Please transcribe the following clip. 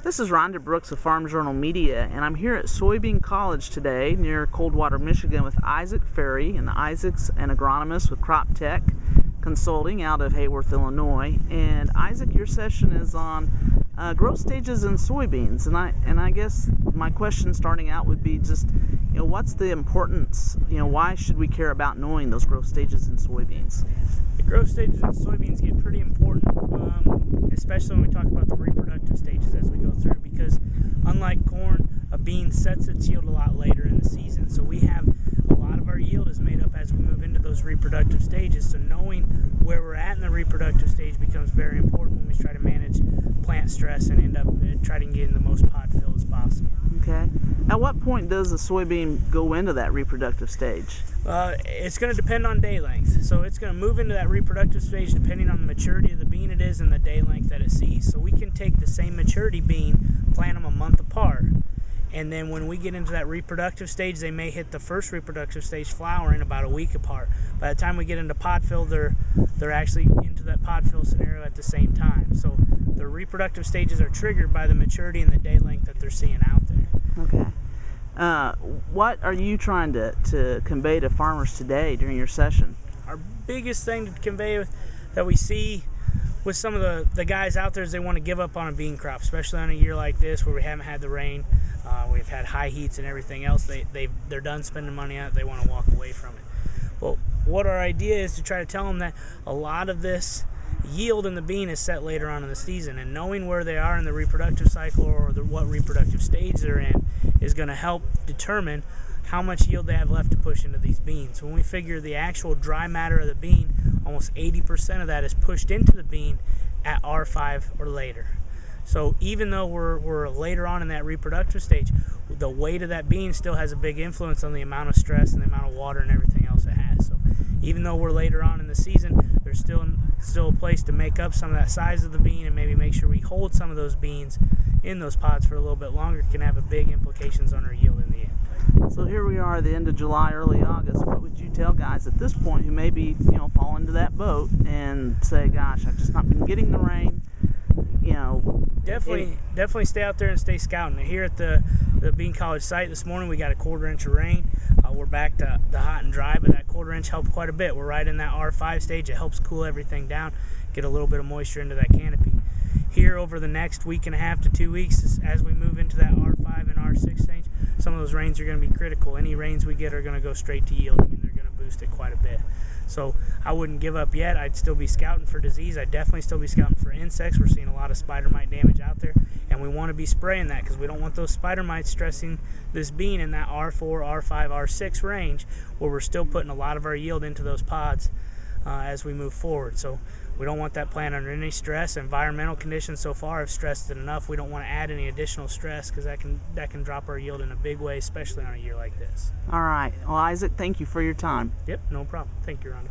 This is Rhonda Brooks of Farm Journal Media, and I'm here at Soybean College today near Coldwater, Michigan with Isaac Ferrie, and Isaac's an agronomist with Crop Tech Consulting out of Hayworth, Illinois. And Isaac, your session is on growth stages in soybeans, and I guess my question starting out would be just, what's the importance? Why should we care about knowing those growth stages in soybeans? The growth stages in soybeans get pretty important, especially when we talk about the reproductive stages as we go through, because unlike corn, a bean sets its yield a lot later in the season. So we have a lot of our yield is made up as we move into those reproductive stages. So knowing where we're at in the reproductive stage becomes very important when we try to manage plant stress and end up trying to get in the most pod fill as possible. Okay. At what point does a soybean go into that reproductive stage? It's going to depend on day length. So it's going to move into that reproductive stage depending on the maturity of the bean it is and the day length that it sees. So we can take the same maturity bean, plant them a month apart, and then when we get into that reproductive stage, they may hit the first reproductive stage flowering about a week apart. By the time we get into pod fill, they're actually into that pod fill scenario at the same time. So the reproductive stages are triggered by the maturity and the day length that they're seeing out there. Okay. What are you trying to convey to farmers today during your session? Our biggest thing to convey that we see with some of the guys out there is they want to give up on a bean crop, especially on a year like this where we haven't had the rain. We've had high heats and everything else. They're done spending money on it. They want to walk away from it. Well, what our idea is to try to tell them that a lot of this yield in the bean is set later on in the season, and knowing where they are in the reproductive cycle or what reproductive stage they're in is going to help determine how much yield they have left to push into these beans. When we figure the actual dry matter of the bean, almost 80% of that is pushed into the bean at R5 or later. So even though we're later on in that reproductive stage, the weight of that bean still has a big influence on the amount of stress and the amount of water and everything else it has. So even though we're later on in the season, there's still a place to make up some of that size of the bean and maybe make sure we hold some of those beans in those pods for a little bit longer. Can have a big implications on our yield in the end. So here we are at the end of July, early August. What would you tell guys at this point who maybe fall into that boat and say, gosh, I've just not been getting the rain? Definitely stay out there and stay scouting. Here at the Bean College site this morning, we got a 1/4 inch of rain. We're back to the hot and dry, but that 1/4 inch helped quite a bit. We're right in that R5 stage. It helps cool everything down, get a little bit of moisture into that canopy. Here over the next week and a half to 2 weeks, as we move into that R5 and R6 stage, some of those rains are going to be critical. Any rains we get are going to go straight to yield. They're going to boost it quite a bit. So I wouldn't give up yet. I'd still be scouting for disease. I'd definitely still be scouting for insects. We're seeing a lot of spider mite damage out there, and we want to be spraying that because we don't want those spider mites stressing this bean in that R4, R5, R6 range where we're still putting a lot of our yield into those pods as we move forward. So we don't want that plant under any stress. Environmental conditions so far have stressed it enough. We don't want to add any additional stress because that can drop our yield in a big way, especially on a year like this. All right. Well, Isaac, thank you for your time. Yep, no problem. Thank you, Rhonda.